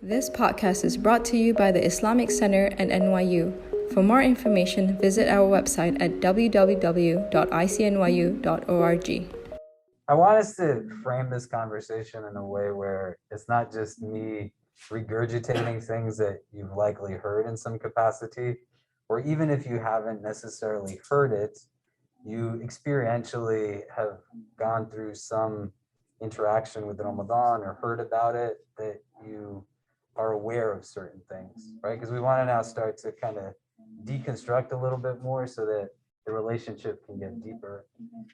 This podcast is brought to you by the Islamic Center and NYU. For more information, visit our website at www.icnyu.org. I want us to frame this conversation in a way where it's not just me regurgitating things that you've likely heard in some capacity, or even if you haven't necessarily heard it, you experientially have gone through some interaction with Ramadan or heard about it, that you are aware of certain things, right? Because we want to now start to kind of deconstruct a little bit more so that the relationship can get deeper.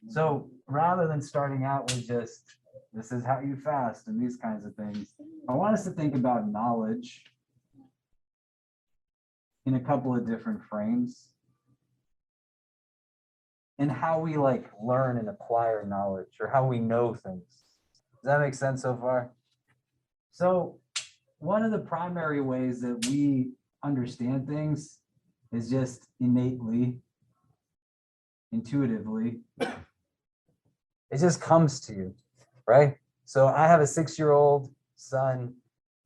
So rather than starting out with just, this is how you fast and these kinds of things, I want us to think about knowledge in a couple of different frames and how we learn and acquire knowledge, or how we know things. Does that make sense so far? So one of the primary ways that we understand things is just innately, intuitively. It just comes to you, right? So I have a 6-year-old son,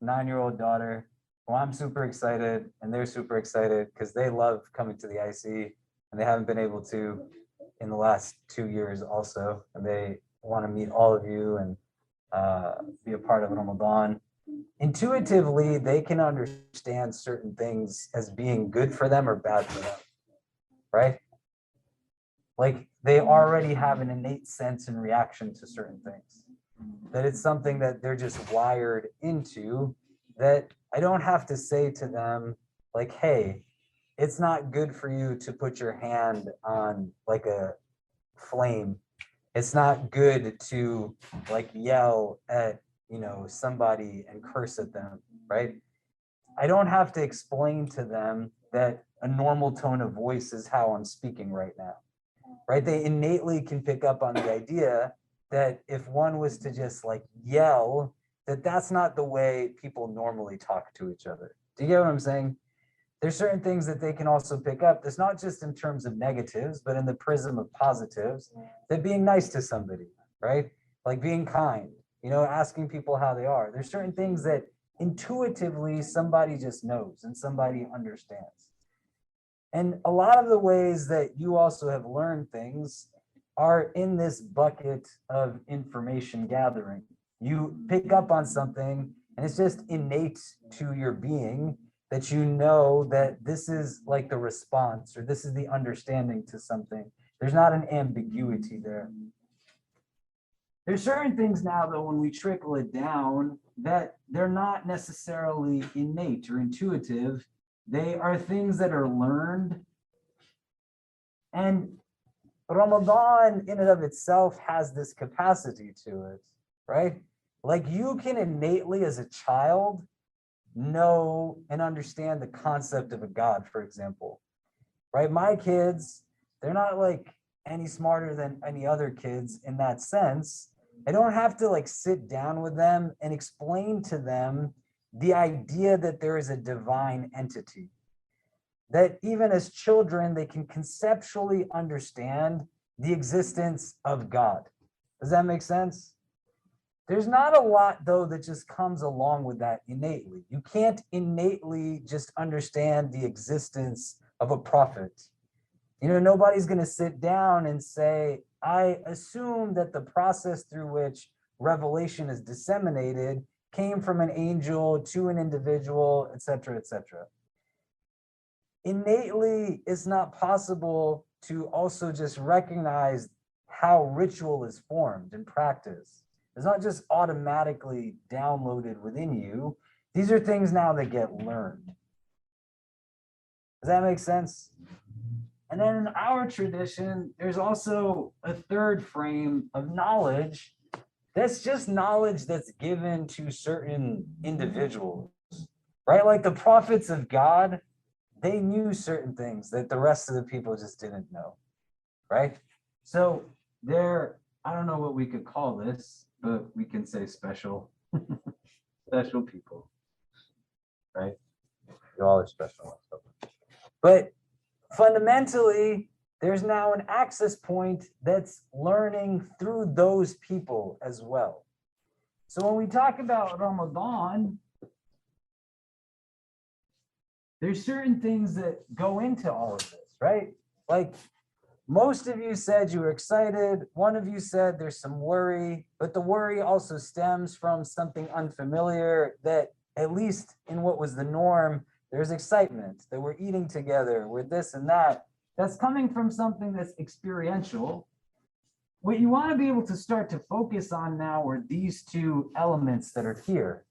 9-year-old daughter, who I'm super excited, and they're super excited because they love coming to the IC, and they haven't been able to in the last 2 years also, and they want to meet all of you and be a part of Ramadan. Intuitively, they can understand certain things as being good for them or bad for them, right? Like they already have an innate sense and reaction to certain things, that it's something that they're just wired into, that I don't have to say to them like, hey, it's not good for you to put your hand on like a flame. It's not good to yell at somebody and curse at them, right? I don't have to explain to them that a normal tone of voice is how I'm speaking right now, right? They innately can pick up on the idea that if one was to just yell, that's not the way people normally talk to each other. Do you get what I'm saying? There's certain things that they can also pick up. That's not just in terms of negatives, but in the prism of positives, that being nice to somebody, right? Like being kind, asking people how they are. There's certain things that intuitively somebody just knows and somebody understands. And a lot of the ways that you also have learned things are in this bucket of information gathering. You pick up on something and it's just innate to your being that you know that this is like the response, or this is the understanding to something. There's not an ambiguity there. There's certain things now, though, when we trickle it down, that they're not necessarily innate or intuitive. They are things that are learned. And Ramadan in and of itself has this capacity to it, right? Like you can innately, as a child, know and understand the concept of a God, for example, right? My kids, they're not any smarter than any other kids in that sense. I don't have to sit down with them and explain to them the idea that there is a divine entity, that even as children, they can conceptually understand the existence of God. Does that make sense? There's not a lot, though, that just comes along with that innately. You can't innately just understand the existence of a prophet. Nobody's going to sit down and say, I assume that the process through which revelation is disseminated came from an angel to an individual, etc., etc. Innately, it's not possible to also just recognize how ritual is formed and practiced. It's not just automatically downloaded within you. These are things now that get learned. Does that make sense? And then in our tradition, there's also a third frame of knowledge. That's just knowledge that's given to certain individuals, right? Like the prophets of God, they knew certain things that the rest of the people just didn't know, right? So I don't know what we could call this, but we can say special, special people, right? You all are special. But fundamentally, there's now an access point that's learning through those people as well. So when we talk about Ramadan, there's certain things that go into all of this, right? Like most of you said you were excited. One of you said there's some worry, but the worry also stems from something unfamiliar that, at least in what was the norm, there's excitement that we're eating together, we're this and that. That's coming from something that's experiential. What you want to be able to start to focus on now are these two elements that are here.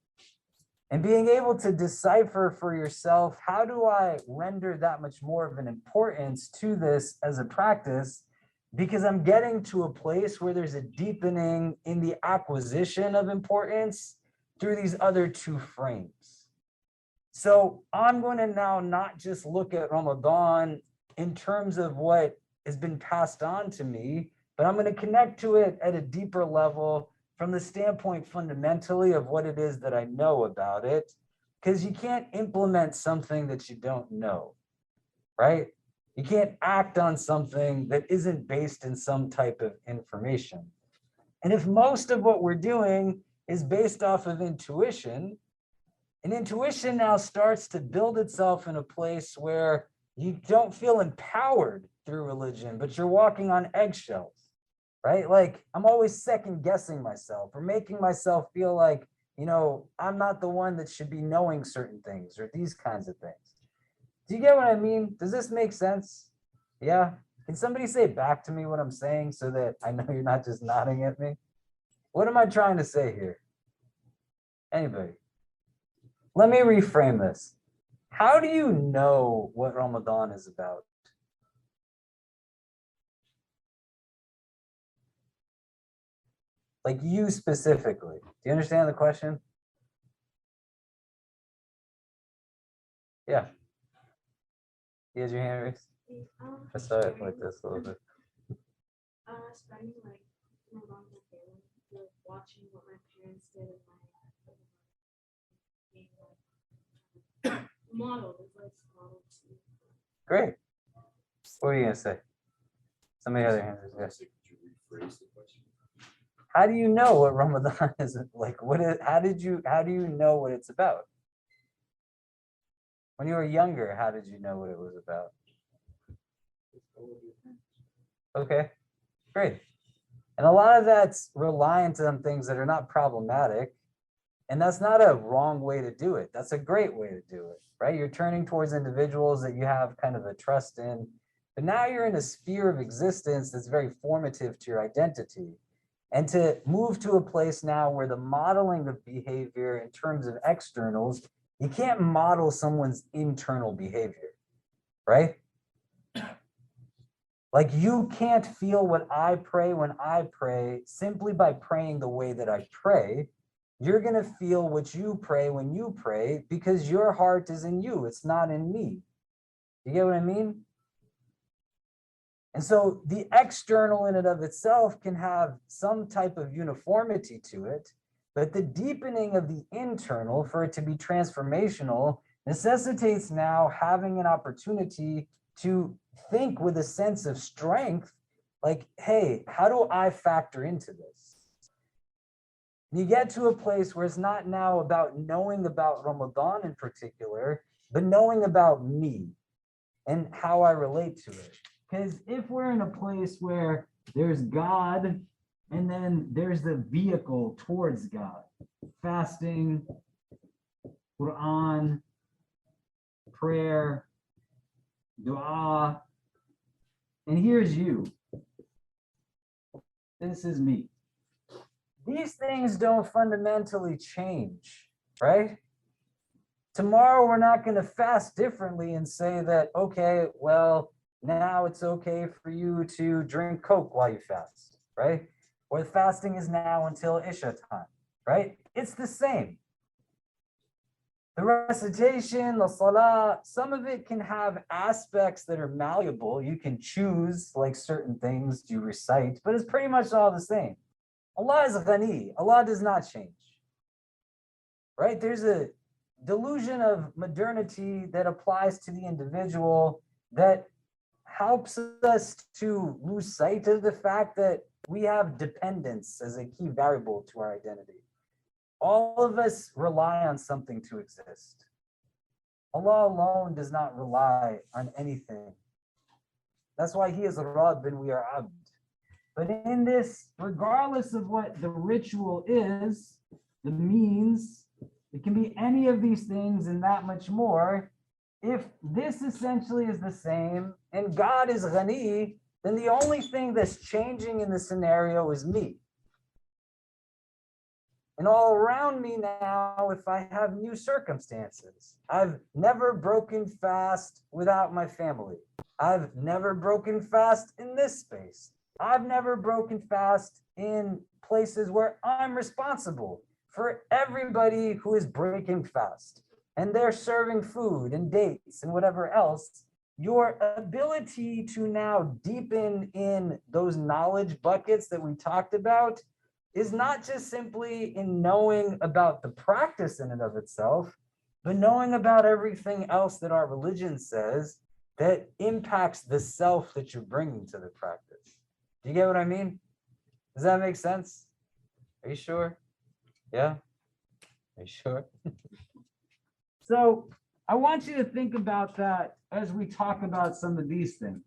And being able to decipher for yourself, how do I render that much more of an importance to this as a practice? Because I'm getting to a place where there's a deepening in the acquisition of importance through these other two frames. So I'm going to now not just look at Ramadan in terms of what has been passed on to me, but I'm going to connect to it at a deeper level from the standpoint fundamentally of what it is that I know about it, because you can't implement something that you don't know, right? You can't act on something that isn't based in some type of information. And if most of what we're doing is based off of intuition, and intuition now starts to build itself in a place where you don't feel empowered through religion, but you're walking on eggshells. Right? Like I'm always second guessing myself or making myself feel like, I'm not the one that should be knowing certain things or these kinds of things. Do you get what I mean? Does this make sense? Yeah. Can somebody say back to me what I'm saying so that I know you're not just nodding at me? What am I trying to say here? Anybody? Let me reframe this. How do you know what Ramadan is about? Like you specifically. Do you understand the question? Yeah. You had your hand raised? I saw it like this a little bit. Spending like Ramadan with my family, like watching what my parents did and being like modeled, it's like modeled to me. Great. What were you gonna say? Somebody had their hand raised. Yes. Could you rephrase the question? How do you know what Ramadan is like? How do you know what it's about? When you were younger, how did you know what it was about? Okay, great. And a lot of that's reliant on things that are not problematic. And that's not a wrong way to do it. That's a great way to do it, right? You're turning towards individuals that you have kind of a trust in. But now you're in a sphere of existence that's very formative to your identity. And to move to a place now where the modeling of behavior in terms of externals, you can't model someone's internal behavior, right? Like you can't feel what I pray when I pray simply by praying the way that I pray. You're going to feel what you pray when you pray because your heart is in you. It's not in me. You get what I mean? And so the external in and of itself can have some type of uniformity to it, but the deepening of the internal for it to be transformational necessitates now having an opportunity to think with a sense of strength, like, hey, how do I factor into this? And you get to a place where it's not now about knowing about Ramadan in particular, but knowing about me and how I relate to it. Because if we're in a place where there's God and then there's the vehicle towards God, fasting, Quran, prayer, dua, and here's you. This is me. These things don't fundamentally change, right? Tomorrow we're not going to fast differently and say that, okay, well, now it's okay for you to drink Coke while you fast, right? Or the fasting is now until Isha time, right? It's the same. The recitation, the salah, some of it can have aspects that are malleable. You can choose like certain things you recite, but it's pretty much all the same. Allah is ghani. Allah does not change, right? There's a delusion of modernity that applies to the individual that helps us to lose sight of the fact that we have dependence as a key variable to our identity. All of us rely on something to exist. Allah alone does not rely on anything. That's why he is Rabb and we are Abd. But in this, regardless of what the ritual is, the means, it can be any of these things and that much more. If this essentially is the same and God is Ghani, then the only thing that's changing in the scenario is me. And all around me now, if I have new circumstances, I've never broken fast without my family. I've never broken fast in this space. I've never broken fast in places where I'm responsible for everybody who is breaking fast. And they're serving food and dates and whatever else. Your ability to now deepen in those knowledge buckets that we talked about is not just simply in knowing about the practice in and of itself, but knowing about everything else that our religion says that impacts the self that you're bringing to the practice. Do you get what I mean? Does that make sense? Are you sure? Yeah? Are you sure? So I want you to think about that as we talk about some of these things.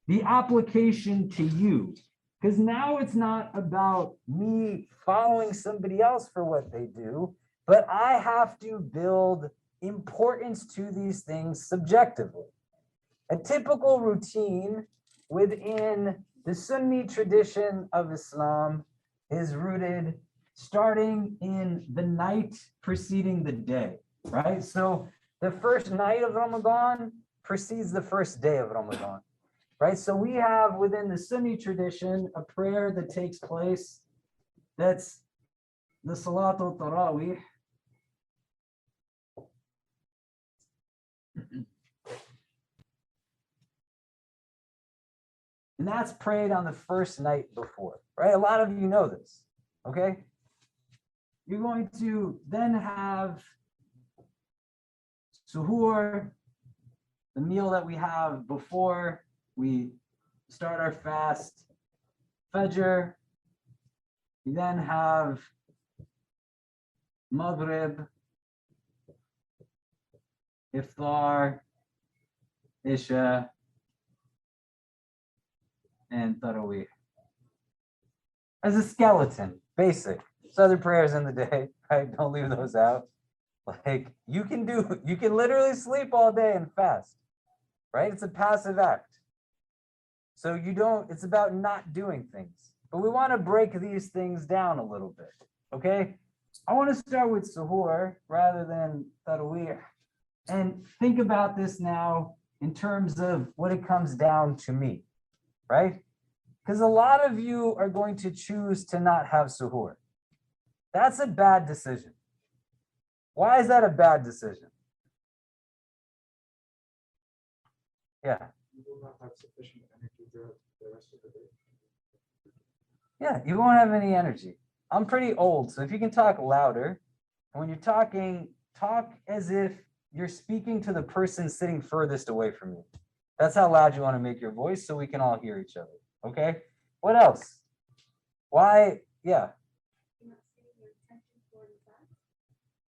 The application to you. Because now it's not about me following somebody else for what they do, but I have to build importance to these things subjectively. A typical routine within the Sunni tradition of Islam is rooted starting in the night preceding the day, right? So the first night of Ramadan precedes the first day of Ramadan. Right, so we have within the Sunni tradition a prayer that takes place. That's the Salatul Tarawih. And that's prayed on the first night before, right? A lot of you know this, okay? You're going to then have suhoor, the meal that we have before we start our fast. Fajr, we then have Maghrib, Iftar, Isha, and Tarawih. As a skeleton, basic. There's other prayers in the day, right? Don't leave those out. Like you can literally sleep all day and fast, right? It's a passive act. So it's about not doing things. But we want to break these things down a little bit, okay? I want to start with suhoor rather than tarawih and think about this now in terms of what it comes down to me, right? Because a lot of you are going to choose to not have suhoor. That's a bad decision. Why is that a bad decision? Yeah. You will not have sufficient energy throughout the rest of the day. Yeah, you won't have any energy. I'm pretty old, so if you can talk louder, and when you're talking, talk as if you're speaking to the person sitting furthest away from you. That's how loud you want to make your voice so we can all hear each other, okay? What else? Why? Yeah.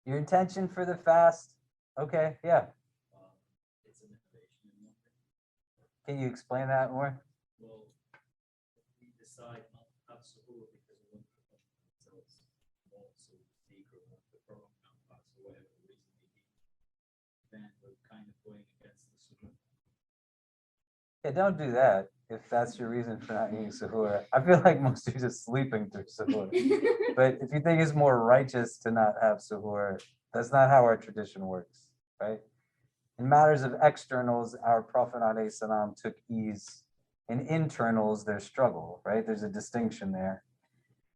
Your intention for the fast? Okay, yeah. It's an innovation in one thing. Can you explain that more? Well, if we decide not to have suhoor because we want to protect ourselves more, so to speak, or want the program not pass or whatever the reason may be, then we're kind of going against the suhoor. Yeah, don't do that if that's your reason for not eating suhoor. I feel like most of you are just sleeping through suhoor. But if you think it's more righteous to not have suhoor, that's not how our tradition works, right? In matters of externals, our Prophet ﷺ took ease. In internals, there's struggle, right? There's a distinction there.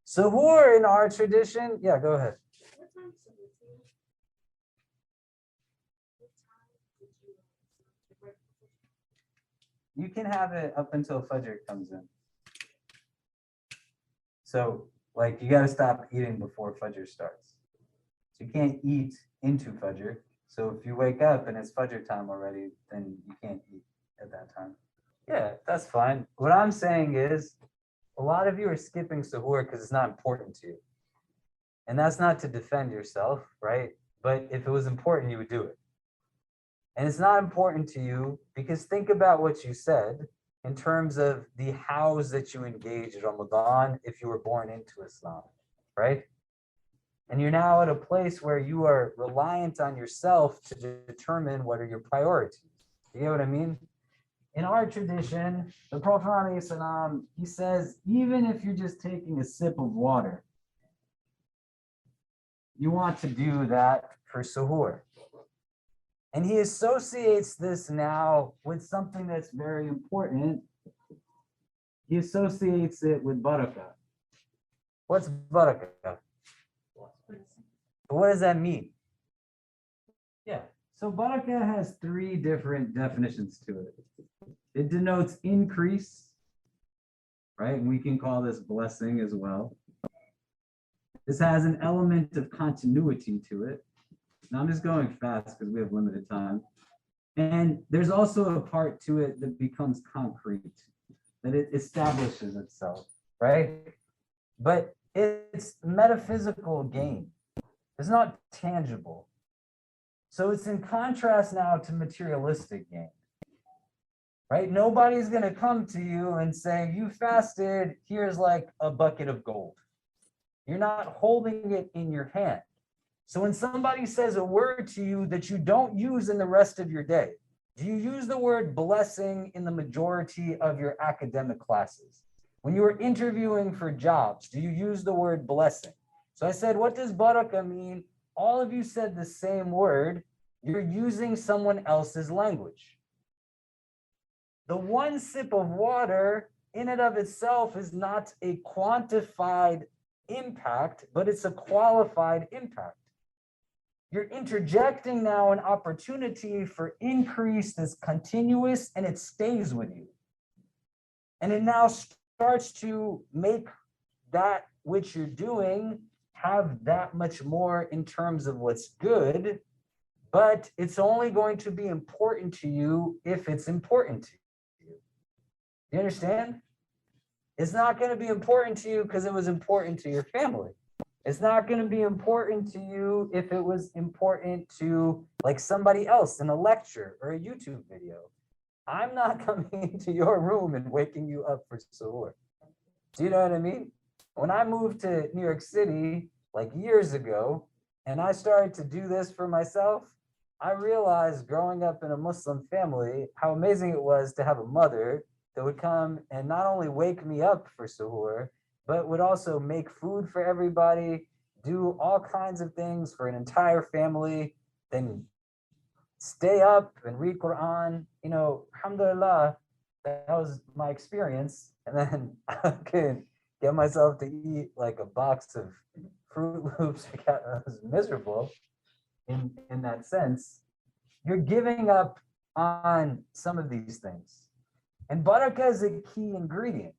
Suhoor in our tradition, yeah, go ahead. What time is it? What time did you break? You can have it up until Fajr comes in. So, like, you got to stop eating before Fajr starts. So you can't eat into Fajr. So if you wake up and it's Fajr time already, then you can't eat at that time. Yeah, that's fine. What I'm saying is, a lot of you are skipping suhoor because it's not important to you. And that's not to defend yourself, right? But if it was important, you would do it. And it's not important to you because think about what you said in terms of the hows that you engage in Ramadan if you were born into Islam, right? And you're now at a place where you are reliant on yourself to determine what are your priorities. You get what I mean? In our tradition, the Prophet ﷺ, he says, even if you're just taking a sip of water, you want to do that for suhoor. And he associates this now with something that's very important. He associates it with barakah. What's barakah? But what does that mean? Yeah, so barakah has three different definitions to it. It denotes increase, right? And we can call this blessing as well. This has an element of continuity to it. Now I'm just going fast because we have limited time. And there's also a part to it that becomes concrete, that it establishes itself, right? But it's metaphysical gain. It's not tangible. So it's in contrast now to materialistic gain, right? Nobody's going to come to you and say, you fasted, here's like a bucket of gold. You're not holding it in your hand. So when somebody says a word to you that you don't use in the rest of your day, do you use the word blessing in the majority of your academic classes? When you are interviewing for jobs, do you use the word blessing? So I said, what does barakah mean? All of you said the same word. You're using someone else's language. The one sip of water in and of itself is not a quantified impact, but it's a qualified impact. You're interjecting now an opportunity for increase that's continuous and it stays with you. And it now starts to make that which you're doing have that much more in terms of what's good, but it's only going to be important to you if it's important to you. You understand? It's not going to be important to you because it was important to your family. It's not going to be important to you if it was important to like somebody else in a lecture or a YouTube video. I'm not coming into your room and waking you up for suhoor. Do you know what I mean? When I moved to New York City like years ago, and I started to do this for myself, I realized growing up in a Muslim family, how amazing it was to have a mother that would come and not only wake me up for suhoor, but would also make food for everybody, do all kinds of things for an entire family, then stay up and read Quran. You know, alhamdulillah, that was my experience. And then I could get myself to eat like a box of Fruit Loops. I was miserable in that sense. You're giving up on some of these things. And barakah is a key ingredient,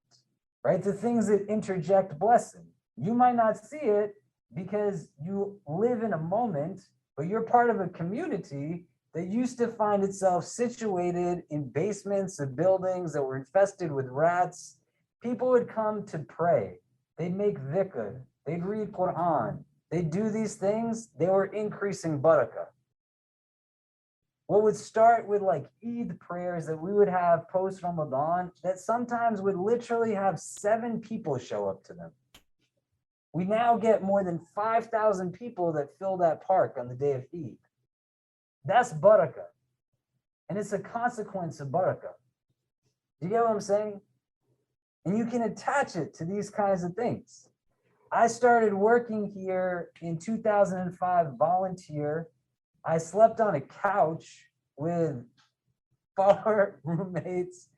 right? The things that interject blessing. You might not see it because you live in a moment, but you're part of a community that used to find itself situated in basements of buildings that were infested with rats. People would come to pray. They'd make dhikr. They'd read Quran. They'd do these things. They were increasing barakah. What would start with like Eid prayers that we would have post Ramadan that sometimes would literally have 7 people show up to them. We now get more than 5,000 people that fill that park on the day of Eid. That's barakah. And it's a consequence of barakah. Do you get what I'm saying? And you can attach it to these kinds of things. I started working here in 2005, volunteer. I slept on a couch with 4 roommates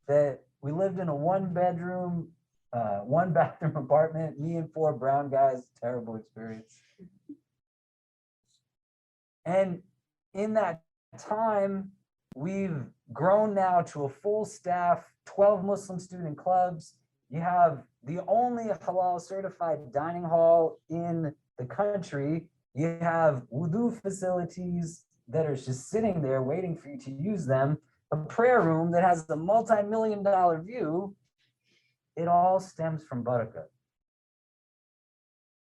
that we lived in a 1-bedroom, 1-bathroom apartment, me and 4 brown guys, terrible experience. And in that time, we've grown now to a full staff, 12 Muslim student clubs. You have the only halal certified dining hall in the country. You have wudu facilities that are just sitting there waiting for you to use them. A prayer room that has a multi-million-dollar view. It all stems from barakah.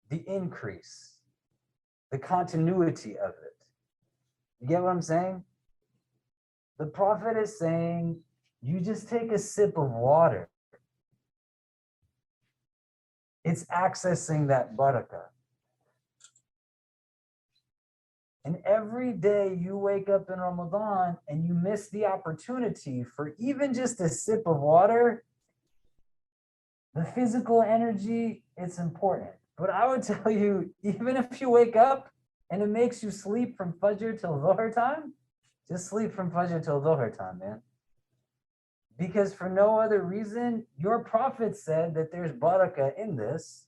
The increase, the continuity of it. You get what I'm saying? The Prophet is saying, you just take a sip of water. It's accessing that barakah. And every day you wake up in Ramadan and you miss the opportunity for even just a sip of water, the physical energy, it's important. But I would tell you, even if you wake up and it makes you sleep from Fajr till Dhuhr time, just sleep from Fajr till Dhuhr time, man. Because for no other reason, your Prophet said that there's barakah in this.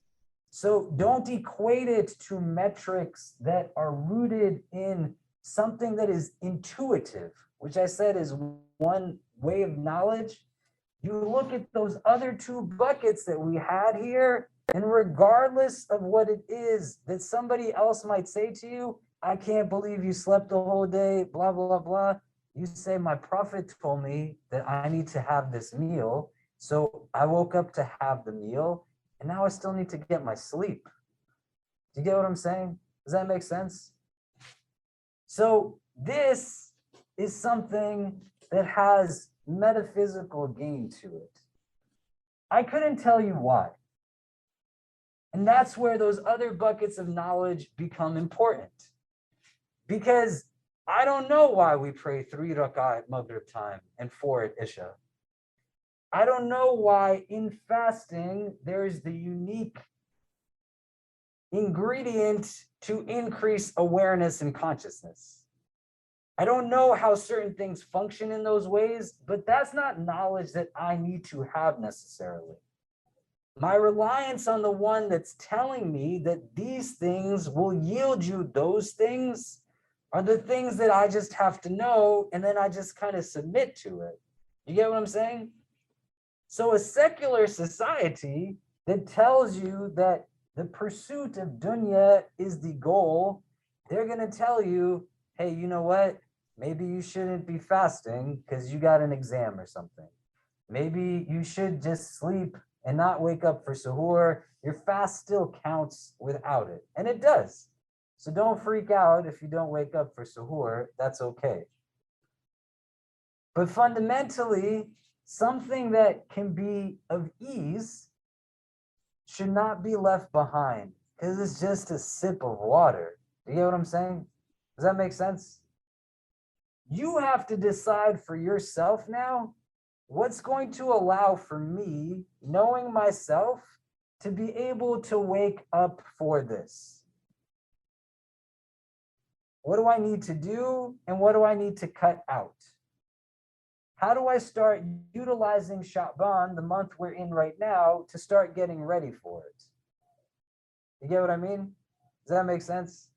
So don't equate it to metrics that are rooted in something that is intuitive, which I said is one way of knowledge. You look at those other two buckets that we had here, and regardless of what it is that somebody else might say to you, I can't believe you slept the whole day, blah, blah, blah. You say, my Prophet told me that I need to have this meal. So I woke up to have the meal. And now I still need to get my sleep. Do you get what I'm saying? Does that make sense? So this is something that has metaphysical gain to it. I couldn't tell you why. And that's where those other buckets of knowledge become important. Because I don't know why we pray 3 rak'ah at Maghrib time and 4 at Isha. I don't know why in fasting there is the unique ingredient to increase awareness and consciousness. I don't know how certain things function in those ways, but that's not knowledge that I need to have necessarily. My reliance on the one that's telling me that these things will yield you those things are the things that I just have to know, and then I just kind of submit to it. You get what I'm saying? So a secular society that tells you that the pursuit of dunya is the goal, they're going to tell you, hey, you know what? Maybe you shouldn't be fasting because you got an exam or something. Maybe you should just sleep and not wake up for suhoor. Your fast still counts without it. And it does. So don't freak out if you don't wake up for suhoor. That's okay. But fundamentally, something that can be of ease should not be left behind because it's just a sip of water. Do you get what I'm saying? Does that make sense? You have to decide for yourself now what's going to allow for me, knowing myself, to be able to wake up for this. What do I need to do and what do I need to cut out? How do I start utilizing Sha'ban, the month we're in right now, to start getting ready for it? You get what I mean? Does that make sense?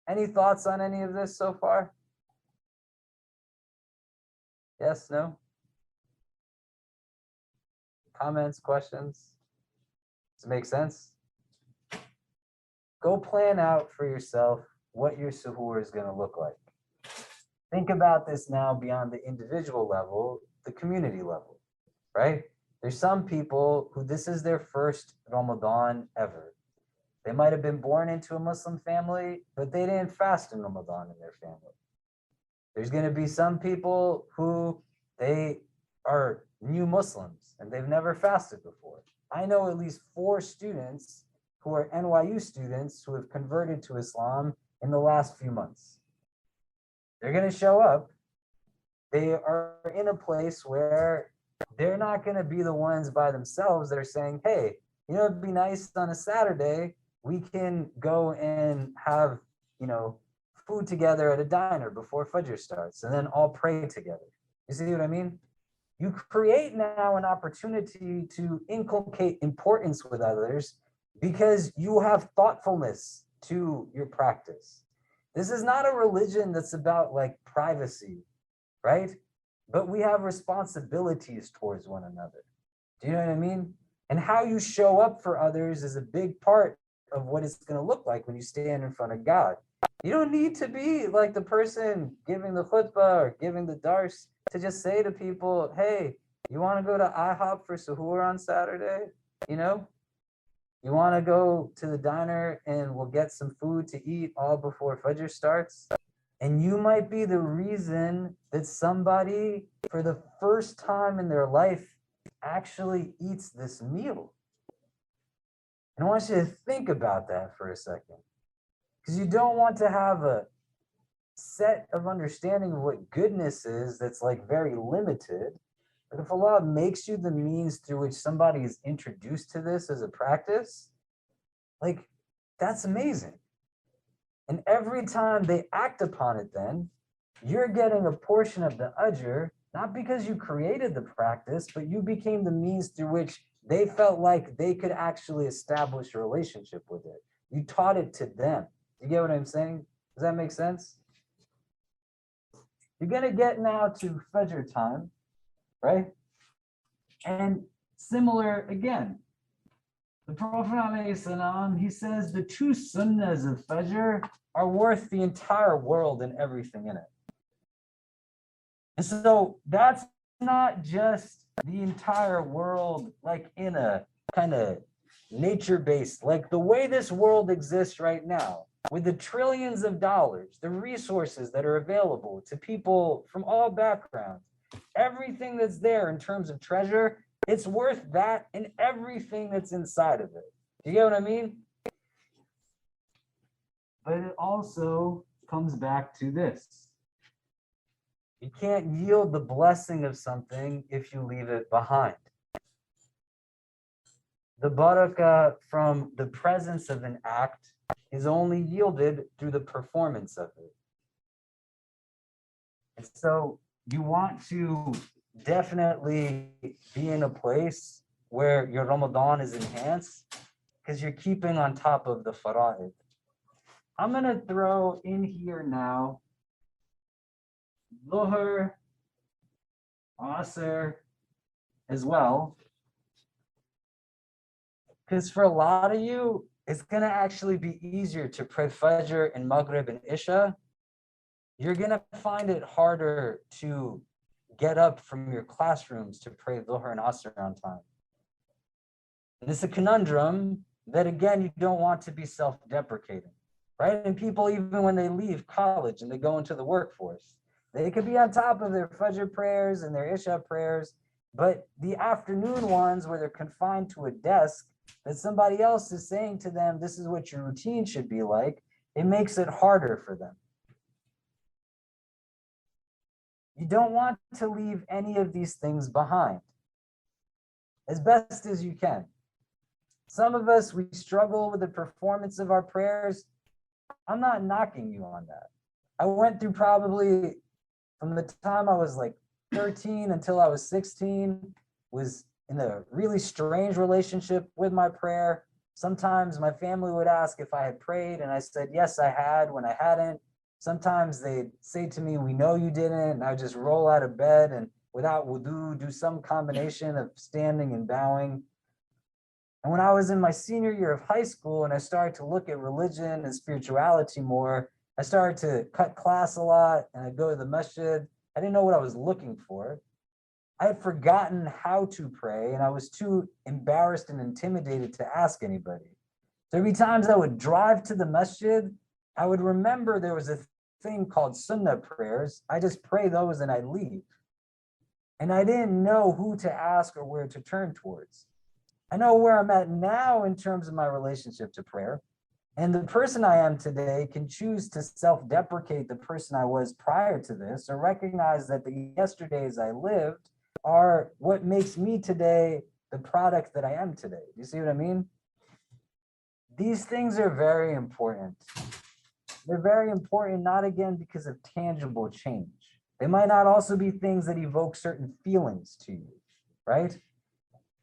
Any thoughts on any of this so far? Yes, no? Comments, questions? Does it make sense? Go plan out for yourself what your suhoor is going to look like. Think about this now beyond the individual level, the community level, right? There's some people who this is their first Ramadan ever. They might have been born into a Muslim family, but they didn't fast in Ramadan in their family. There's going to be some people who they are new Muslims and they've never fasted before. I know at least 4 students who are NYU students who have converted to Islam in the last few months. They're going to show up. They are in a place where they're not going to be the ones by themselves that are saying, hey, you know, it'd be nice on a Saturday, we can go and have, you know, food together at a diner before Fajr starts and then all pray together. You see what I mean? You create now an opportunity to inculcate importance with others because you have thoughtfulness to your practice. This is not a religion that's about like privacy, right? But we have responsibilities towards one another. Do you know what I mean? And how you show up for others is a big part of what it's going to look like when you stand in front of God. You don't need to be like the person giving the khutbah or giving the dars to just say to people, hey, you want to go to IHOP for suhoor on Saturday? You know? You want to go to the diner and we'll get some food to eat all before Fajr starts? And you might be the reason that somebody, for the first time in their life, actually eats this meal. And I want you to think about that for a second, because you don't want to have a set of understanding of what goodness is that's like very limited. But if Allah makes you the means through which somebody is introduced to this as a practice, like that's amazing. And every time they act upon it, then you're getting a portion of the ajr, not because you created the practice, but you became the means through which they felt like they could actually establish a relationship with it. You taught it to them. You get what I'm saying? Does that make sense? You're going to get now to Fajr time, right? And similar again, the Prophet ﷺ, he says the two sunnahs of Fajr are worth the entire world and everything in it. And so that's not just the entire world, like in a kind of nature-based, like the way this world exists right now, with the trillions of dollars, the resources that are available to people from all backgrounds, everything that's there in terms of treasure, it's worth that and everything that's inside of it. Do you get what I mean? But it also comes back to this. You can't yield the blessing of something if you leave it behind. The barakah from the presence of an act is only yielded through the performance of it. And so you want to definitely be in a place where your Ramadan is enhanced because you're keeping on top of the fara'id. I'm going to throw in here now Dhuhr, Asr as well. Because for a lot of you, it's going to actually be easier to pray Fajr and Maghrib and Isha. You're going to find it harder to get up from your classrooms to pray Dhuhr and Asr on time. And it's a conundrum that, again, you don't want to be self-deprecating, right? And people, even when they leave college and they go into the workforce, they could be on top of their Fajr prayers and their Isha prayers, but the afternoon ones where they're confined to a desk that somebody else is saying to them, this is what your routine should be like, it makes it harder for them. You don't want to leave any of these things behind as best as you can. Some of us, we struggle with the performance of our prayers. I'm not knocking you on that. I went through probably from the time I was like 13 until I was 16, was in a really strange relationship with my prayer. Sometimes my family would ask if I had prayed, and I said, yes, I had when I hadn't. Sometimes they'd say to me, we know you didn't, and I would just roll out of bed and without wudu, do some combination of standing and bowing. And when I was in my senior year of high school and I started to look at religion and spirituality more, I started to cut class a lot and I'd go to the masjid. I didn't know what I was looking for. I had forgotten how to pray and I was too embarrassed and intimidated to ask anybody. So every time I would drive to the masjid, I would remember there was a thing called sunnah prayers. I just pray those and I'd leave. And I didn't know who to ask or where to turn towards. I know where I'm at now in terms of my relationship to prayer. And the person I am today can choose to self-deprecate the person I was prior to this, or recognize that the yesterdays I lived are what makes me today the product that I am today. You see what I mean? These things are very important. They're very important, not again because of tangible change. They might not also be things that evoke certain feelings to you, right?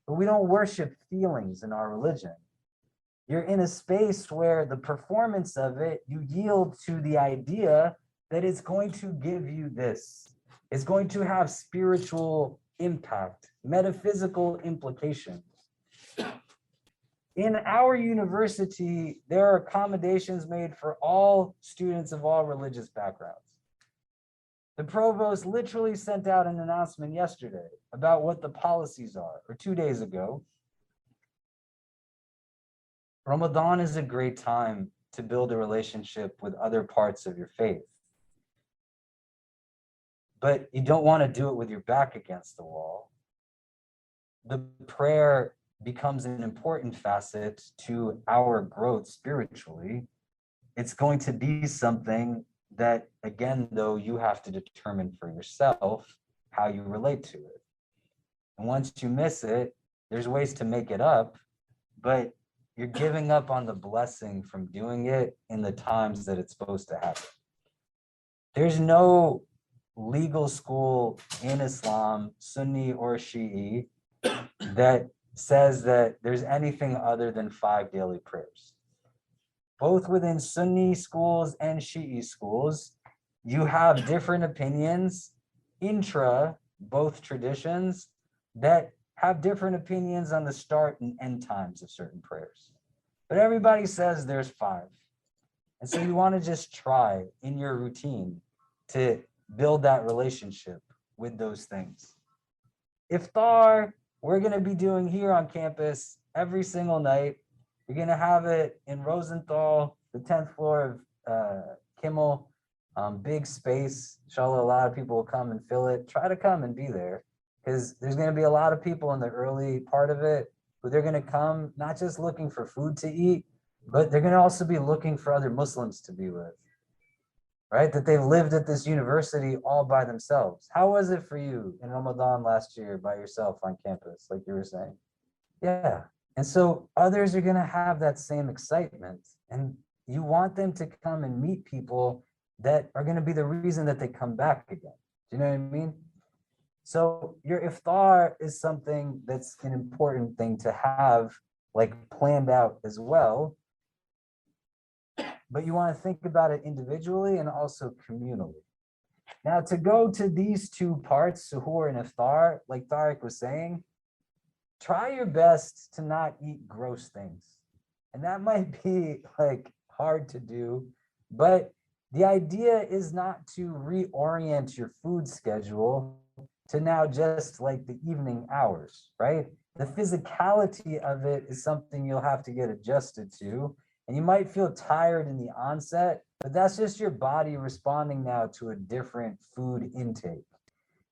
But we don't worship feelings in our religion. You're in a space where the performance of it, you yield to the idea that it's going to give you this. It's going to have spiritual impact, metaphysical implications. In our university, there are accommodations made for all students of all religious backgrounds. The provost literally sent out an announcement yesterday about what the policies are, or 2 days ago. Ramadan is a great time to build a relationship with other parts of your faith. but you don't want to do it with your back against the wall. The prayer becomes an important facet to our growth spiritually. It's going to be something that, again, though, you have to determine for yourself how you relate to it. And once you miss it, there's ways to make it up, but you're giving up on the blessing from doing it in the times that it's supposed to happen. There's no legal school in Islam, Sunni or Shi'i, that says that there's anything other than 5 daily prayers. Both within Sunni schools and Shi'i schools, you have different opinions intra both traditions that have different opinions on the start and end times of certain prayers. But everybody says there's 5. And so you want to just try in your routine to build that relationship with those things. Iftar, we're going to be doing here on campus every single night. You're going to have it in Rosenthal, the 10th floor of Kimmel, big space. Inshallah, a lot of people will come and fill it. Try to come and be there, because there's going to be a lot of people in the early part of it who they're going to come not just looking for food to eat, but they're going to also be looking for other Muslims to be with, right? That they've lived at this university all by themselves. How was it for you in Ramadan last year by yourself on campus, like you were saying? Yeah. And so others are going to have that same excitement, and you want them to come and meet people that are going to be the reason that they come back again. Do you know what I mean? So your iftar is something that's an important thing to have like planned out as well. But you want to think about it individually and also communally. Now, to go to these 2 parts, suhoor and iftar, like Tariq was saying, try your best to not eat gross things. And that might be like hard to do, but the idea is not to reorient your food schedule to now just like the evening hours, right? The physicality of it is something you'll have to get adjusted to. And you might feel tired in the onset, but that's just your body responding now to a different food intake.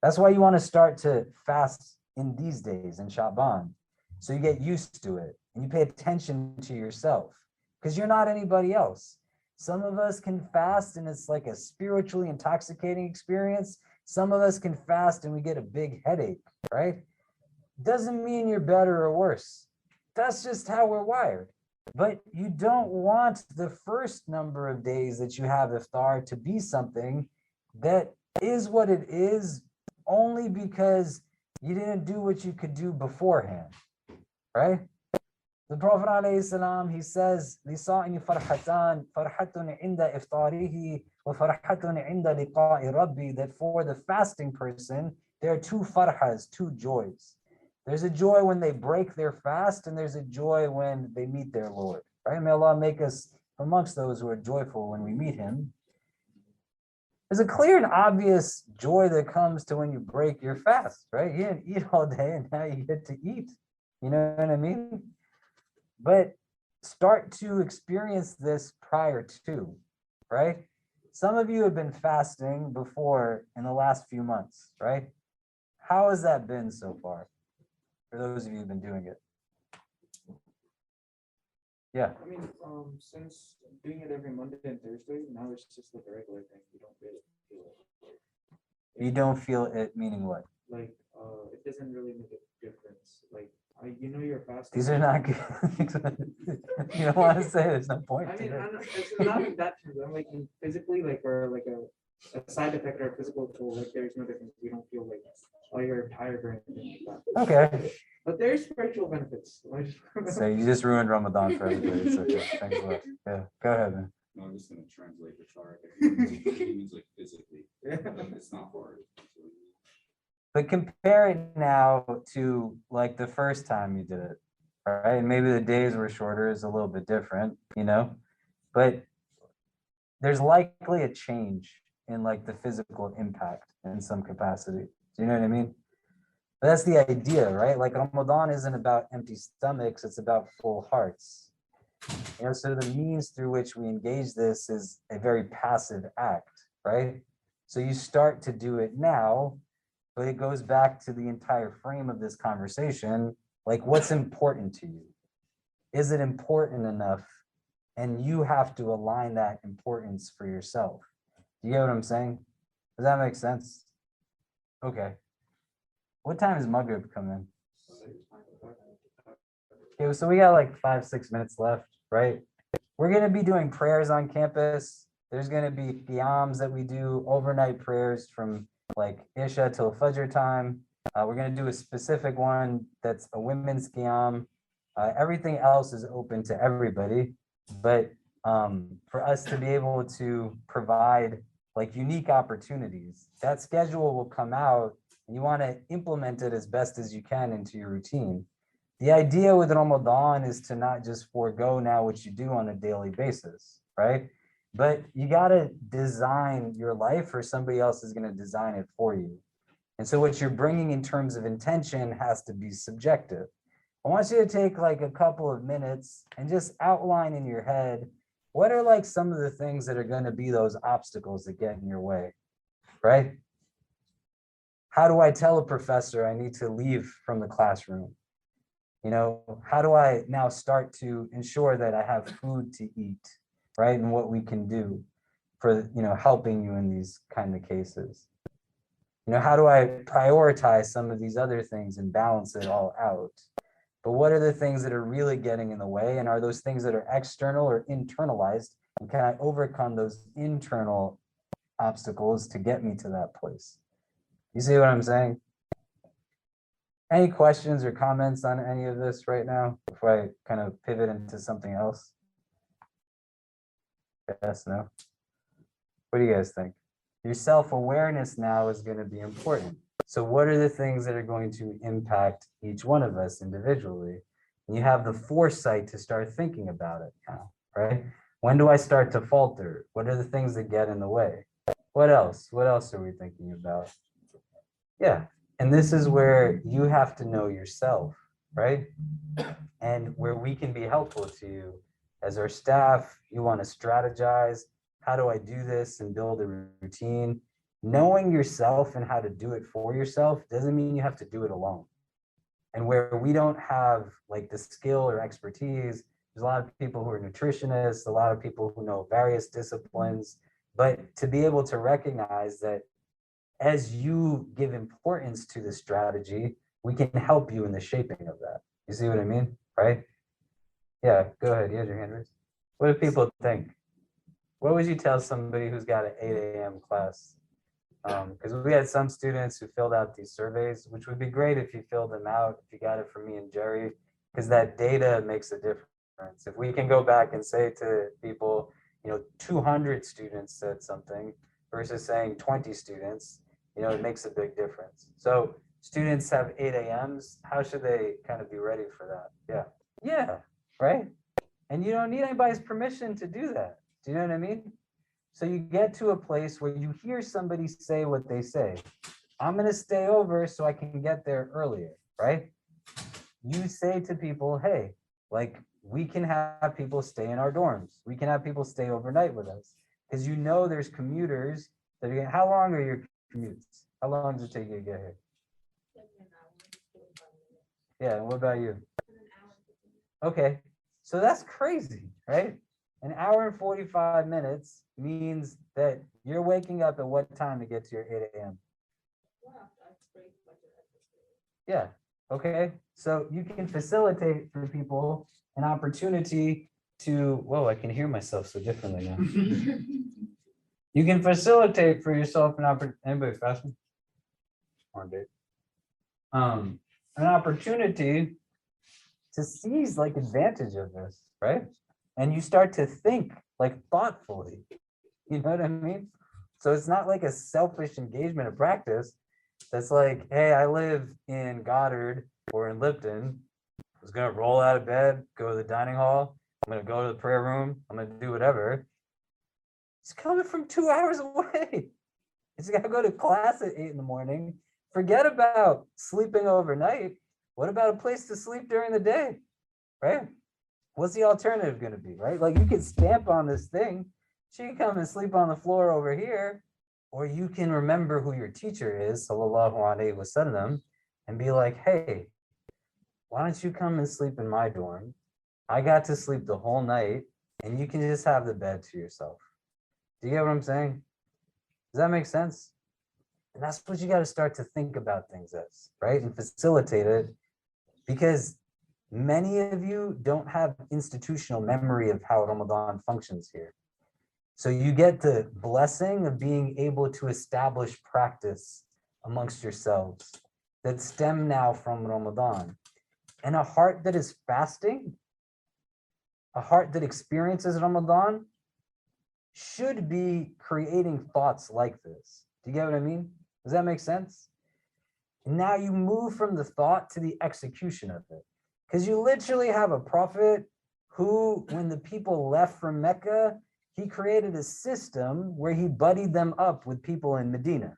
That's why you want to start to fast in these days in Sha'ban. So you get used to it and you pay attention to yourself, because you're not anybody else. Some of us can fast and it's like a spiritually intoxicating experience. Some of us can fast and we get a big headache, right? Doesn't mean you're better or worse. That's just how we're wired. But you don't want the first number of days that you have iftar to be something that is what it is only because you didn't do what you could do beforehand, right? The Prophet ﷺ, he says, لِصَائِمِ فَرْحَتَانِ فَرْحَةٌ عِنْدَ إِفْطَارِهِ وَفَرْحَةٌ عِنْدَ لِقَاءِ رَبِّهِ, that for the fasting person, there are 2 farhas, 2 joys. There's a joy when they break their fast, and there's a joy when they meet their Lord, right? May Allah make us amongst those who are joyful when we meet him. There's a clear and obvious joy that comes to when you break your fast, right? You didn't eat all day and now you get to eat. You know what I mean? But start to experience this prior to, right? Some of you have been fasting before in the last few months, right? How has that been so far? For those of you who've been doing it. Yeah. I mean, since doing it every Monday and Thursday, now it's just like a regular thing. You don't really feel it. You don't feel it, meaning what? Like, it doesn't really make a difference. Like, you know, you're fasting. These are not good. You don't want to say there's no point I to mean, it. it's not in that terms. I'm like physically, like, or like a side effect or a physical tool. Like, there's no difference. You don't feel like, oh, you're tired or anything like that. Okay. But there's spiritual benefits. So you just ruined Ramadan for everybody. It's okay. Thanks a lot. Yeah. Go ahead, man. No, I'm just gonna translate the chart. He means like physically. Like, it's not hard. But compare it now to like the first time you did it, right? And maybe the days were shorter, is a little bit different, you know, but there's likely a change in like the physical impact in some capacity. Do you know what I mean? But that's the idea, right? Like Ramadan isn't about empty stomachs, it's about full hearts. You know, so the means through which we engage this is a very passive act, right? So you start to do it now, but it goes back to the entire frame of this conversation. Like, what's important to you? Is it important enough? And you have to align that importance for yourself. Do you get what I'm saying? Does that make sense? Okay. What time does Maghrib come in? Okay, so we got like 5-6 minutes left, right? We're going to be doing prayers on campus. There's going to be qiyams that we do, overnight prayers from like Isha till Fajr time. We're going to do a specific one that's a women's qiyam. Everything else is open to everybody, but for us to be able to provide like unique opportunities, that schedule will come out and you want to implement it as best as you can into your routine. The idea with Ramadan is to not just forego now what you do on a daily basis, right? But you got to design your life or somebody else is going to design it for you. And so what you're bringing in terms of intention has to be subjective. I want you to take like a couple of minutes and just outline in your head, what are like some of the things that are going to be those obstacles that get in your way, right? How do I tell a professor I need to leave from the classroom? You know, how do I now start to ensure that I have food to eat, right? And what we can do for, you know, helping you in these kind of cases. You know, how do I prioritize some of these other things and balance it all out? But what are the things that are really getting in the way? And are those things that are external or internalized? And can I overcome those internal obstacles to get me to that place? You see what I'm saying? Any questions or comments on any of this right now before I kind of pivot into something else? Yes, no? What do you guys think? Your self-awareness now is going to be important. So what are the things that are going to impact each one of us individually? And you have the foresight to start thinking about it now, right? When do I start to falter? What are the things that get in the way? What else? What else are we thinking about? Yeah. And this is where you have to know yourself, right? And where we can be helpful to you as our staff. You want to strategize. How do I do this and build a routine? Knowing yourself and how to do it for yourself doesn't mean you have to do it alone. And where we don't have like the skill or expertise, there's a lot of people who are nutritionists, a lot of people who know various disciplines, but to be able to recognize that as you give importance to the strategy, we can help you in the shaping of that. You see what I mean, right? Yeah, go ahead, you had your hand raised. What do people think? What would you tell somebody who's got an 8 a.m. class? Because we had some students who filled out these surveys, which would be great if you filled them out, if you got it from me and Jerry, because that data makes a difference. If we can go back and say to people, you know, 200 students said something versus saying 20 students, you know, it makes a big difference. So students have 8 a.m.s. How should they kind of be ready for that? Yeah. Yeah, right? And you don't need anybody's permission to do that. Do you know what I mean? So you get to a place where you hear somebody say what they say. I'm going to stay over so I can get there earlier, right? You say to people, hey, like we can have people stay in our dorms. We can have people stay overnight with us because you know there's commuters that are, how long are your commutes? How long does it take you to get here? Yeah, and what about you? Okay, so that's crazy, right? An hour and 45 minutes means that you're waking up at what time to get to your 8 a.m.? Yeah, okay. So you can facilitate for people an opportunity to, whoa, I can hear myself so differently now. You can facilitate for yourself an opportunity, anybody fasting? An opportunity to seize like advantage of this, right? And you start to think like thoughtfully, you know what I mean? So it's not like a selfish engagement of practice that's like, hey, I live in Goddard or in Lipton. I was gonna roll out of bed, go to the dining hall. I'm gonna go to the prayer room. I'm gonna do whatever. It's coming from 2 hours away. It's gotta go to class at 8 in the morning. Forget about sleeping overnight. What about a place to sleep during the day, right? What's the alternative going to be, right? Like you can stamp on this thing. She can come and sleep on the floor over here, or you can remember who your teacher is, sallallahu alaihi wasallam, and be like, hey, why don't you come and sleep in my dorm? I got to sleep the whole night, and you can just have the bed to yourself. Do you get what I'm saying? Does that make sense? And that's what you got to start to think about things as, right? And facilitate it, because many of you don't have institutional memory of how Ramadan functions here. So you get the blessing of being able to establish practice amongst yourselves that stem now from Ramadan. And a heart that is fasting, a heart that experiences Ramadan, should be creating thoughts like this. Do you get what I mean? Does that make sense? And now you move from the thought to the execution of it. Because you literally have a prophet who, when the people left from Mecca, he created a system where he buddied them up with people in Medina.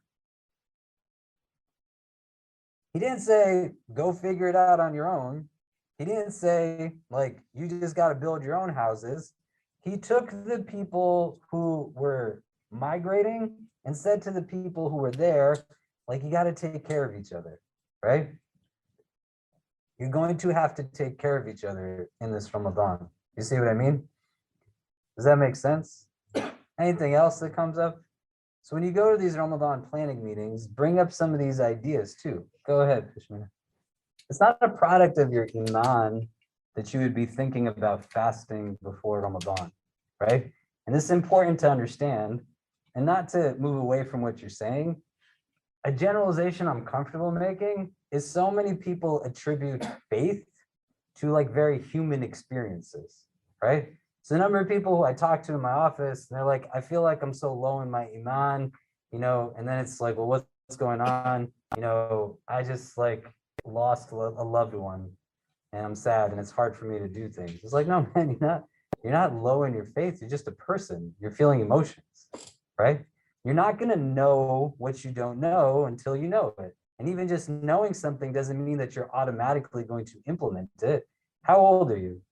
He didn't say, go figure it out on your own. He didn't say, like, you just got to build your own houses. He took the people who were migrating and said to the people who were there, like, you got to take care of each other, right? You're going to have to take care of each other in this Ramadan. You see what I mean? Does that make sense? Anything else that comes up? So when you go to these Ramadan planning meetings, bring up some of these ideas too. Go ahead, Kashmir. It's not a product of your iman that you would be thinking about fasting before Ramadan, right? And this is important to understand, and not to move away from what you're saying. A generalization I'm comfortable making is so many people attribute faith to like very human experiences, right? So the number of people who I talk to in my office, they're like, I feel like I'm so low in my iman, you know, and then it's like, well, what's going on? You know, I just like lost a loved one and I'm sad and it's hard for me to do things. It's like, no, man, you're not low in your faith. You're just a person. You're feeling emotions, right? You're not going to know what you don't know until you know it. And even just knowing something doesn't mean that you're automatically going to implement it. How old are you?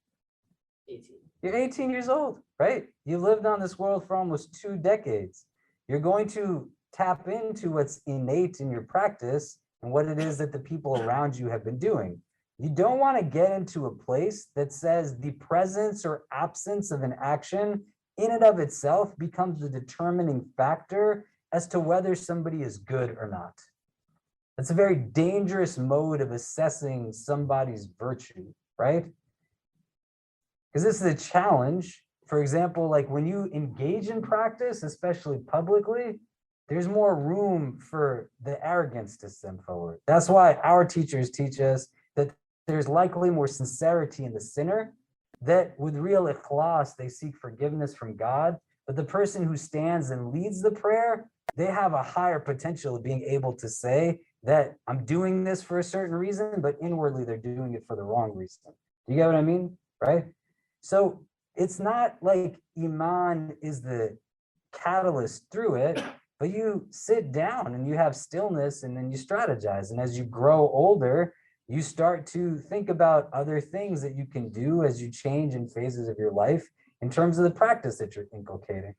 18. You're 18 years old, right? You lived on this world for almost 2 decades. You're going to tap into what's innate in your practice and what it is that the people around you have been doing. You don't want to get into a place that says the presence or absence of an action in and of itself becomes the determining factor as to whether somebody is good or not. That's a very dangerous mode of assessing somebody's virtue, right? Because this is a challenge. For example, like when you engage in practice, especially publicly, there's more room for the arrogance to stem forward. That's why our teachers teach us that there's likely more sincerity in the sinner, that with real ikhlas, they seek forgiveness from God. But the person who stands and leads the prayer, they have a higher potential of being able to say that I'm doing this for a certain reason, but inwardly they're doing it for the wrong reason. Do you get what I mean? Right? So it's not like iman is the catalyst through it, but you sit down and you have stillness and then you strategize. And as you grow older, you start to think about other things that you can do as you change in phases of your life in terms of the practice that you're inculcating,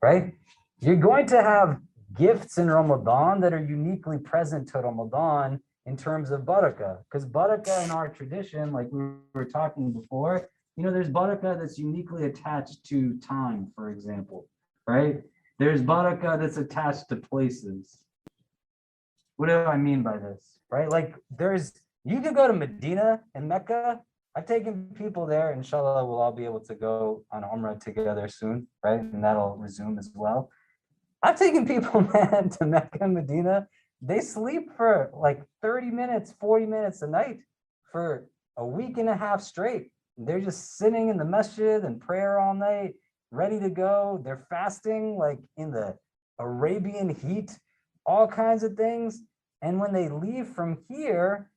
right? You're going to have gifts in Ramadan that are uniquely present to Ramadan in terms of barakah, because barakah in our tradition, like we were talking before, you know, there's barakah that's uniquely attached to time, for example, right? There's barakah that's attached to places. What do I mean by this, right? Like you can go to Medina and Mecca. I've taken people there. Inshallah, we'll all be able to go on Umrah together soon, right? And that'll resume as well. I've taken people, man, to Mecca and Medina. They sleep for like 30 minutes, 40 minutes a night for a week and a half straight. They're just sitting in the masjid and prayer all night, ready to go. They're fasting like in the Arabian heat, all kinds of things. And when they leave from here,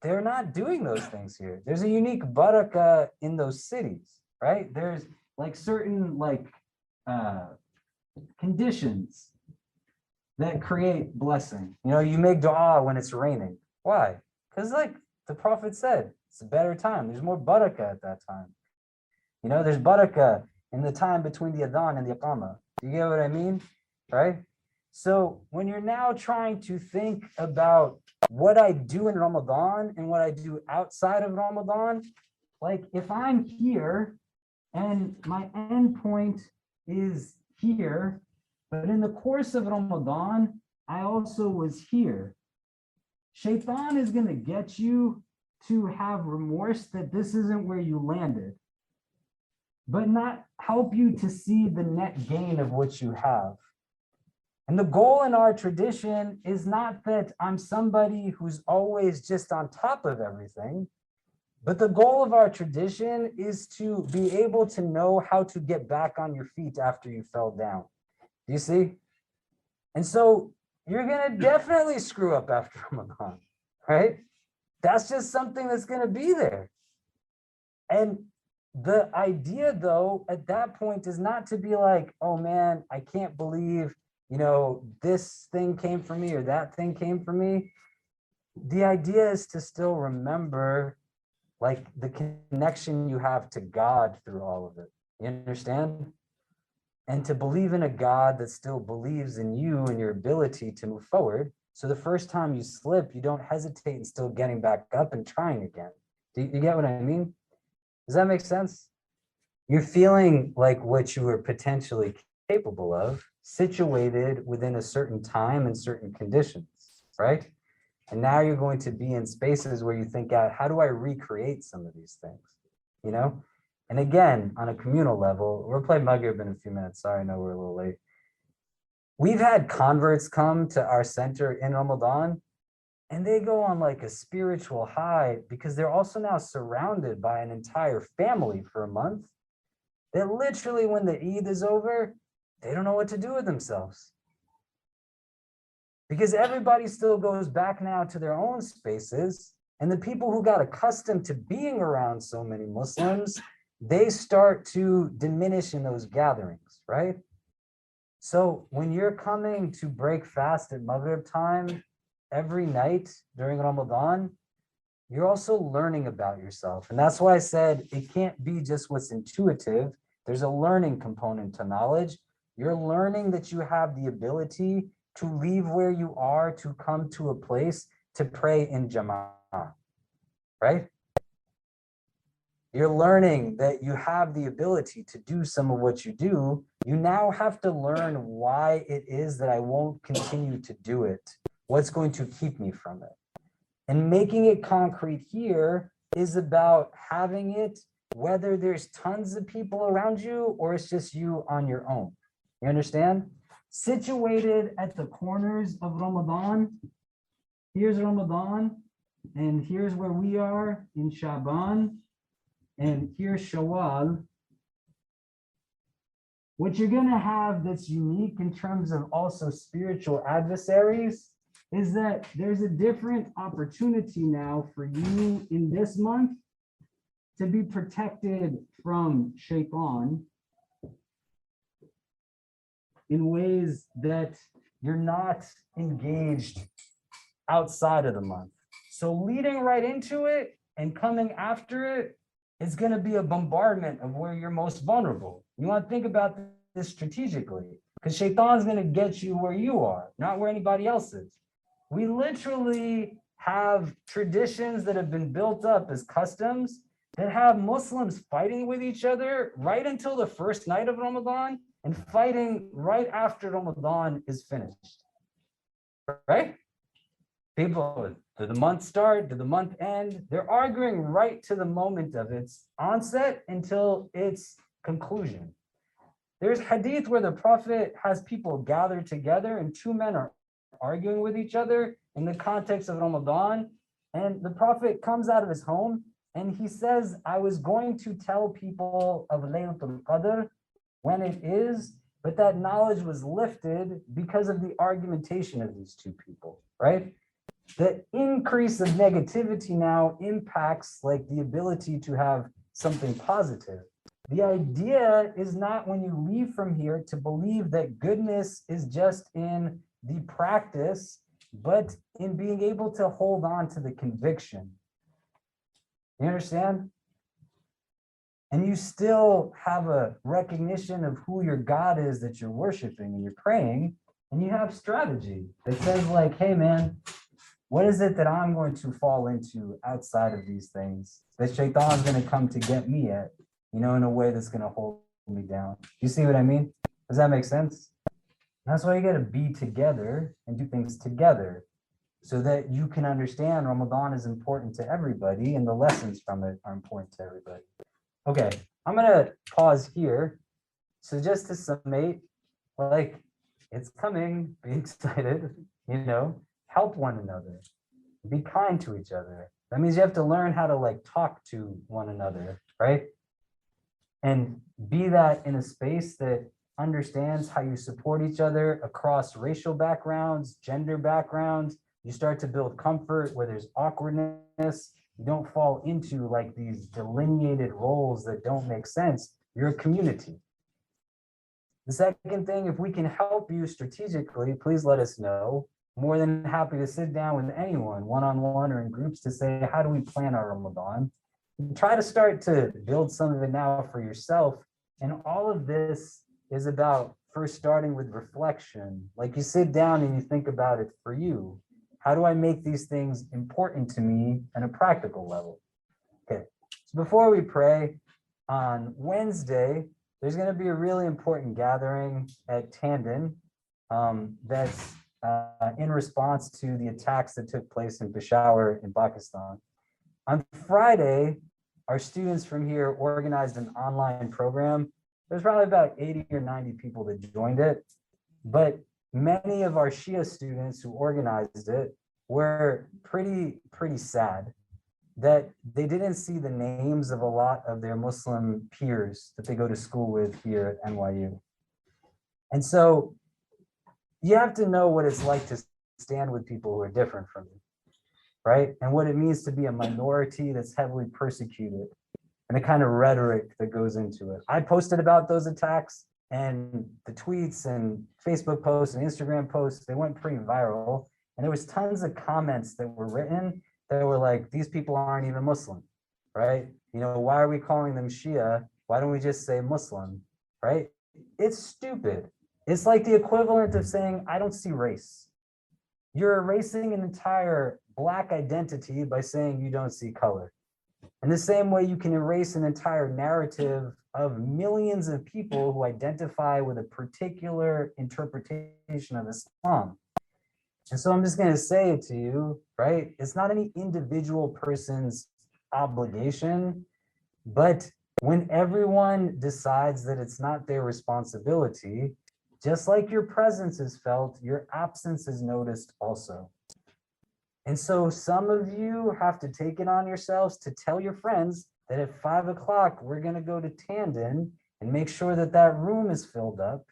they're not doing those things here. There's a unique barakah in those cities, right? There's like certain like conditions that create blessing. You know, you make dua when it's raining. Why? Because like the Prophet said, it's a better time. There's more barakah at that time. You know, there's barakah in the time between the adhan and the iqamah. Do you get what I mean? Right? So when you're now trying to think about what I do in Ramadan and what I do outside of Ramadan, like if I'm here and my endpoint is here, but in the course of Ramadan, I also was here. Shaitan is going to get you to have remorse that this isn't where you landed, but not help you to see the net gain of what you have. And the goal in our tradition is not that I'm somebody who's always just on top of everything, but the goal of our tradition is to be able to know how to get back on your feet after you fell down. Do you see? And so you're going to definitely screw up after Ramadan, right? That's just something that's going to be there. And the idea, though, at that point is not to be like, oh man, I can't believe, this thing came for me or that thing came for me. The idea is to still remember like the connection you have to God through all of it. You understand? And to believe in a God that still believes in you and your ability to move forward. So the first time you slip, you don't hesitate and still getting back up and trying again. Do you get what I mean? Does that make sense? You're feeling like what you were potentially capable of, situated within a certain time and certain conditions, right? And now you're going to be in spaces where you think out, how do I recreate some of these things, And again, on a communal level, we'll play Maghrib in a few minutes. Sorry, I know we're a little late. We've had converts come to our center in Ramadan, and they go on like a spiritual high because they're also now surrounded by an entire family for a month that literally when the Eid is over, they don't know what to do with themselves. Because everybody still goes back now to their own spaces. And the people who got accustomed to being around so many Muslims, they start to diminish in those gatherings, right? So when you're coming to break fast at Maghrib time every night during Ramadan, you're also learning about yourself. And that's why I said it can't be just what's intuitive. There's a learning component to knowledge. You're learning that you have the ability to leave where you are to come to a place to pray in Jama'ah, right? You're learning that you have the ability to do some of what you do. You now have to learn why it is that I won't continue to do it. What's going to keep me from it? And making it concrete here is about having it, whether there's tons of people around you or it's just you on your own. You understand? Situated at the corners of Ramadan, here's Ramadan, and here's where we are in Shaban, and here's Shawwal. What you're gonna have that's unique in terms of also spiritual adversaries is that there's a different opportunity now for you in this month to be protected from Shaitan in ways that you're not engaged outside of the month. So leading right into it and coming after it is going to be a bombardment of where you're most vulnerable. You want to think about this strategically, because Shaitan's going to get you where you are, not where anybody else is. We literally have traditions that have been built up as customs that have Muslims fighting with each other right until the first night of Ramadan and fighting right after Ramadan is finished, right? People, did the month start? Did the month end? They're arguing right to the moment of its onset until its conclusion. There's hadith where the Prophet has people gathered together and two men are arguing with each other in the context of Ramadan. And the Prophet comes out of his home and he says, I was going to tell people of Laylatul Qadr when it is, but that knowledge was lifted because of the argumentation of these two people, right? The increase of negativity now impacts like the ability to have something positive. The idea is not when you leave from here to believe that goodness is just in the practice, but in being able to hold on to the conviction. You understand? And you still have a recognition of who your God is that you're worshiping and you're praying, and you have strategy that says like, hey man, what is it that I'm going to fall into outside of these things that Shaitan is going to come to get me at, in a way that's going to hold me down? You see what I mean? Does that make sense? That's why you got to be together and do things together so that you can understand Ramadan is important to everybody and the lessons from it are important to everybody. Okay, I'm going to pause here. So just to summate, like, it's coming, be excited, help one another, be kind to each other. That means you have to learn how to like talk to one another, right? And be that in a space that understands how you support each other across racial backgrounds, gender backgrounds. You start to build comfort where there's awkwardness. You don't fall into like these delineated roles that don't make sense. You're a community. The second thing, if we can help you strategically, please let us know. More than happy to sit down with anyone, one-on-one or in groups, to say, how do we plan our Ramadan? Try to start to build some of it now for yourself. And all of this is about first starting with reflection. Like you sit down and you think about it for you. How do I make these things important to me on a practical level? Okay, so before we pray, on Wednesday, there's going to be a really important gathering at Tandon that's in response to the attacks that took place in Peshawar in Pakistan. On Friday, our students from here organized an online program. There's probably about 80 or 90 people that joined it, but many of our Shia students who organized it were pretty sad that they didn't see the names of a lot of their Muslim peers that they go to school with here at NYU. And so you have to know what it's like to stand with people who are different from you, right? And what it means to be a minority that's heavily persecuted and the kind of rhetoric that goes into it. I posted about those attacks, and the tweets and Facebook posts and Instagram posts, they went pretty viral. And there was tons of comments that were written that were like, these people aren't even Muslim, right? Why are we calling them Shia? Why don't we just say Muslim, right? It's stupid. It's like the equivalent of saying, I don't see race. You're erasing an entire Black identity by saying you don't see color. In the same way, you can erase an entire narrative of millions of people who identify with a particular interpretation of Islam. And so I'm just going to say it to you, right? It's not any individual person's obligation, but when everyone decides that it's not their responsibility, just like your presence is felt, your absence is noticed also. And so some of you have to take it on yourselves to tell your friends that at 5 o'clock, we're going to go to Tandon and make sure that that room is filled up.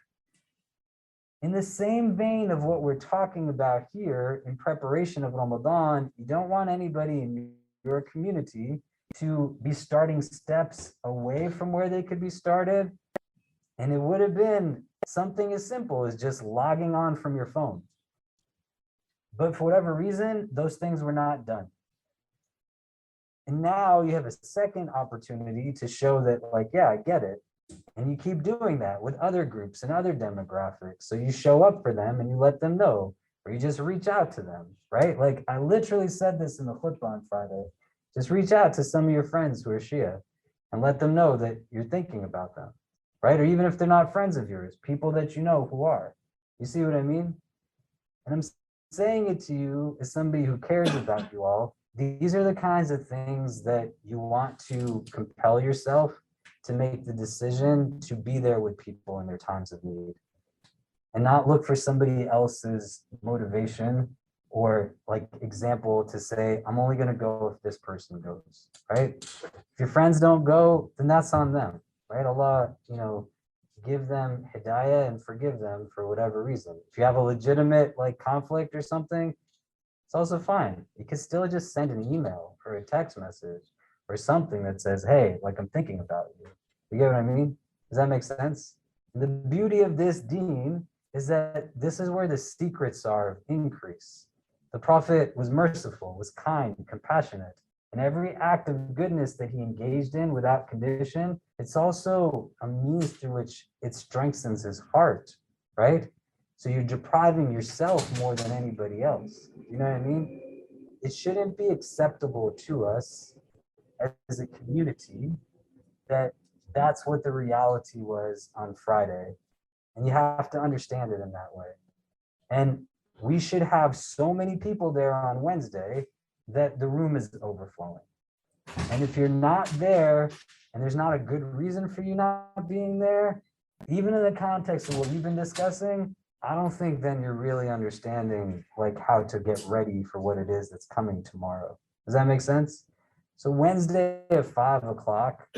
In the same vein of what we're talking about here in preparation of Ramadan, you don't want anybody in your community to be starting steps away from where they could be started. And it would have been something as simple as just logging on from your phone. But for whatever reason, those things were not done. And now you have a second opportunity to show that, like, yeah, I get it. And you keep doing that with other groups and other demographics. So you show up for them and you let them know, or you just reach out to them, right? Like I literally said this in the khutbah on Friday. Just reach out to some of your friends who are Shia and let them know that you're thinking about them, right? Or even if they're not friends of yours, people that you know who are. You see what I mean? And I'm saying it to you as somebody who cares about you all. These are the kinds of things that you want to compel yourself to make the decision to be there with people in their times of need and not look for somebody else's motivation or like example to say, I'm only going to go if this person goes, right? If your friends don't go, then that's on them, right? Allah, give them hidayah and forgive them for whatever reason. If you have a legitimate like conflict or something, it's also fine. You can still just send an email or a text message or something that says, hey, like I'm thinking about you. You get what I mean? Does that make sense? And the beauty of this deen is that this is where the secrets are of increase. The Prophet was merciful, was kind, compassionate. And every act of goodness that he engaged in without condition, it's also a means through which it strengthens his heart, right? So you're depriving yourself more than anybody else. You know what I mean? It shouldn't be acceptable to us as a community that that's what the reality was on Friday. And you have to understand it in that way. And we should have so many people there on Wednesday that the room is overflowing. And if you're not there and there's not a good reason for you not being there, even in the context of what we've been discussing, I don't think then you're really understanding like how to get ready for what it is that's coming tomorrow. Does that make sense? So Wednesday at 5 o'clock,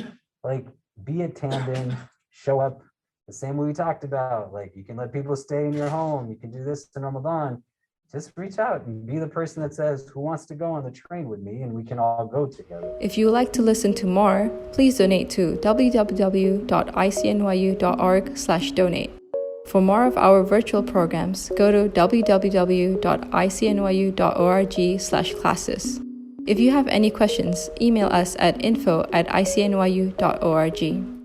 like be attending, show up the same way we talked about. Like you can let people stay in your home. You can do this in Ramadan. Just reach out and be the person that says, who wants to go on the train with me? And we can all go together. If you would like to listen to more, please donate to www.icnyu.org/donate. For more of our virtual programs, go to www.icnyu.org/classes. If you have any questions, email us at info@icnyu.org.